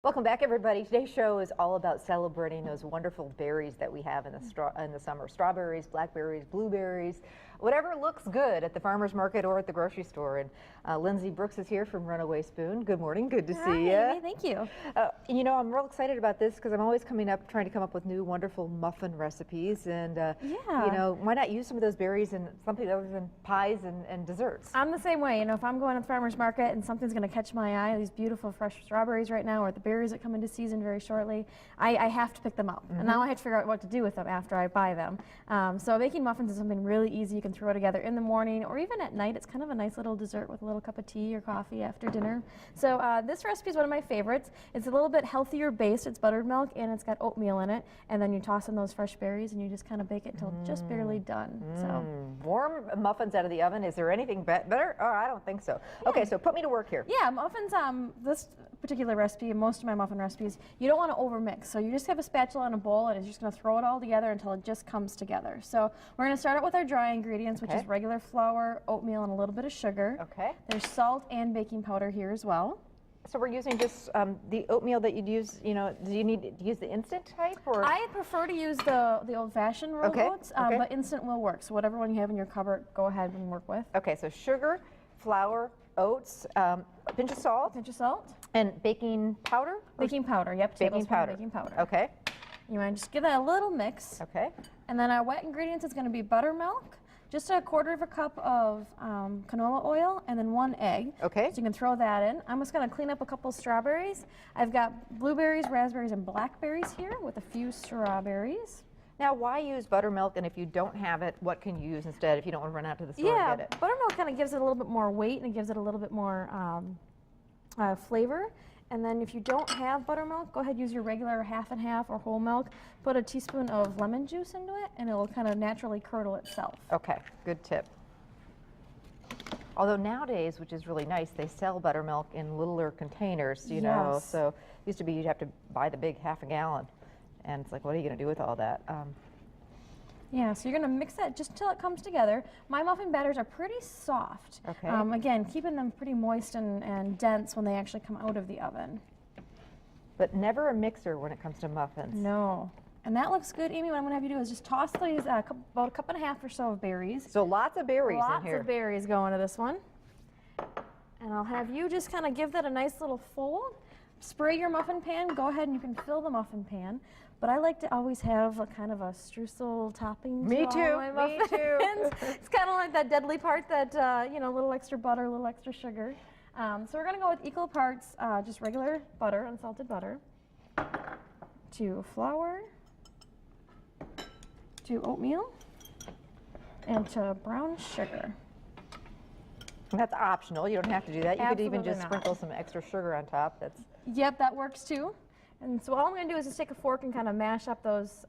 Welcome back, everybody. Today's show is all about celebrating those wonderful berries that we have in the summer. Strawberries, blackberries, blueberries, whatever looks good at the farmer's market or at the grocery store. And Lindsay Brooks is here from Runaway Spoon. Good morning. Good to see you. Amy, thank you. You know, I'm real excited about this because I'm always trying to come up with new wonderful muffin recipes. And, you know, why not use some of those berries in something other than pies and desserts? I'm the same way. You know, if I'm going to the farmer's market and something's going to catch my eye, these beautiful fresh strawberries right now, or the berries that come into season very shortly, I have to pick them up. And now I have to figure out what to do with them after I buy them. So making muffins is something really easy. You can throw together in the morning or even at night. It's kind of a nice little dessert with a little cup of tea or coffee after dinner. So this recipe is one of my favorites. It's a little bit healthier based. It's buttered milk and it's got oatmeal in it. And then you toss in those fresh berries and you just kind of bake it until it's just barely done. So warm muffins out of the oven. Is there anything better? Oh, I don't think so. Yeah. Okay, so put me to work here. Yeah, muffins, this particular recipe and most of my muffin recipes, you don't want to overmix. So you just have a spatula and a bowl and you're just going to throw it all together until it just comes together. So we're going to start out with our dry ingredients, which is regular flour, oatmeal, and a little bit of sugar. Okay. There's salt and baking powder here as well. So we're using just the oatmeal that you'd use, you know, do you need to use the instant type? Or? I prefer to use the old-fashioned rolled oats, but instant will work. So whatever one you have in your cupboard, go ahead and work with. Okay, so sugar, flour, oats, a pinch of salt. Pinch of salt. And baking powder? Baking powder, yep. Baking powder. Baking powder. Okay. You want to just give that a little mix. Okay. And then our wet ingredients is going to be buttermilk, just a quarter of a cup of canola oil, and then 1 egg. Okay. So you can throw that in. I'm just going to clean up a couple strawberries. I've got blueberries, raspberries, and blackberries here with a few strawberries. Now, why use buttermilk, and if you don't have it, what can you use instead if you don't want to run out to the store and get it? Buttermilk kind of gives it a little bit more weight, and it gives it a little bit more flavor. And then if you don't have buttermilk, go ahead and use your regular half and half or whole milk. Put a teaspoon of lemon juice into it, and it will kind of naturally curdle itself. Okay, good tip. Although nowadays, which is really nice, they sell buttermilk in littler containers, you know. So it used to be you'd have to buy the big half a gallon. And it's like, what are you going to do with all that? Yeah, so you're going to mix that just until it comes together. My muffin batters are pretty soft. Okay. Again, keeping them pretty moist and dense when they actually come out of the oven. But never a mixer when it comes to muffins. No. And that looks good, Amy. What I'm going to have you do is just toss these about a cup and a half or so of berries. So lots of berries in here. Lots of berries going to this one. And I'll have you just kind of give that a nice little fold. Spray your muffin pan. Go ahead and you can fill the muffin pan. But I like to always have a kind of a streusel topping to all my muffins. Me too. It's kind of like that deadly part that, you know, a little extra butter, a little extra sugar. So we're going to go with equal parts just regular butter, unsalted butter, to flour, to oatmeal, and to brown sugar. And that's optional. You don't have to do that. You could even just sprinkle some extra sugar on top. Yep, that works too. And so all I'm going to do is just take a fork and kind of mash up those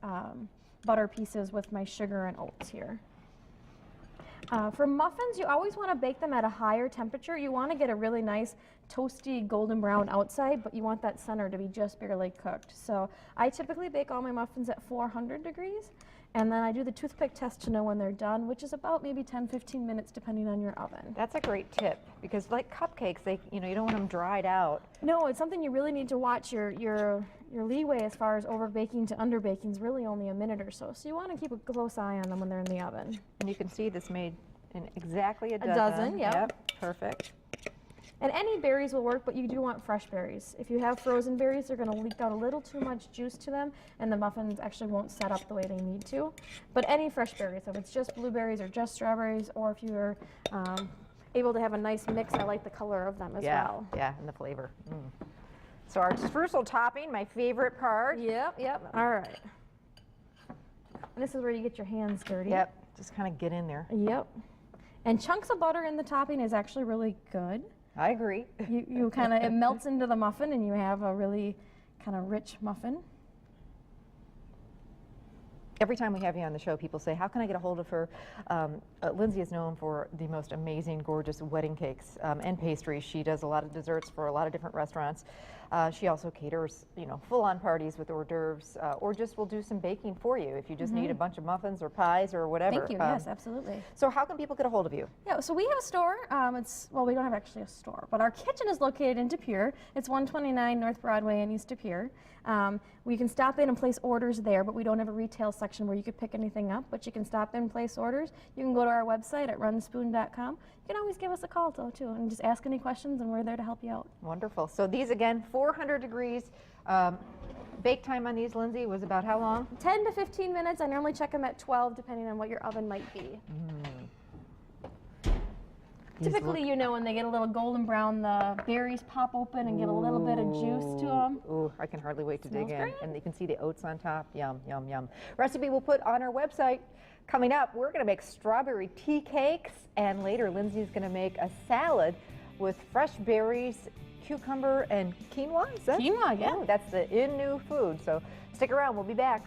butter pieces with my sugar and oats here. For muffins, you always want to bake them at a higher temperature. You want to get a really nice toasty golden brown outside, but you want that center to be just barely cooked. So I typically bake all my muffins at 400 degrees, and then I do the toothpick test to know when they're done, which is about maybe 10-15 minutes depending on your oven. That's a great tip, because like cupcakes, you know, you don't want them dried out. No, it's something you really need to watch. Your leeway as far as over baking to under baking is really only a minute or so. So you want to keep a close eye on them when they're in the oven. And you can see this made in exactly a dozen. A dozen, yep. Perfect. And any berries will work, but you do want fresh berries. If you have frozen berries, they're going to leak out a little too much juice to them, and the muffins actually won't set up the way they need to. But any fresh berries, if it's just blueberries or just strawberries, or if you're able to have a nice mix, I like the color of them as well. Yeah, and the flavor. So our streusel topping, my favorite part. Yep. All right. And this is where you get your hands dirty. Yep, just kind of get in there. Yep. And chunks of butter in the topping is actually really good. I agree. You kind of, it melts into the muffin and you have a really kind of rich muffin. Every time we have you on the show, people say, how can I get a hold of her? Lindsay is known for the most amazing, gorgeous wedding cakes and pastries. She does a lot of desserts for a lot of different restaurants. She also caters, full-on parties with hors d'oeuvres, or just will do some baking for you if you just need a bunch of muffins or pies or whatever. Thank you. Yes, absolutely. So how can people get a hold of you? Yeah, so we have a store. Well, we don't have actually a store, but our kitchen is located in De Pere. It's 129 North Broadway in East De Pere. We can stop in and place orders there, but we don't have a retail section where you could pick anything up, but you can stop in and place orders. You can go to our website at runspoon.com. You can always give us a call too, and just ask any questions, and we're there to help you out. Wonderful. So these, again, 400 degrees. Bake time on these, Lindsay, was about how long? 10 to 15 minutes. I normally check them at 12, depending on what your oven might be. Typically, when they get a little golden brown, the berries pop open and get a little bit of juice to them. Ooh, I can hardly wait to dig in. Great. And you can see the oats on top. Yum, yum, yum. Recipe we'll put on our website. Coming up, we're going to make strawberry tea cakes, and later Lindsay's going to make a salad with fresh berries, cucumber, and quinoa. Is that? Quinoa, yeah. Ooh, that's the new food. So stick around. We'll be back.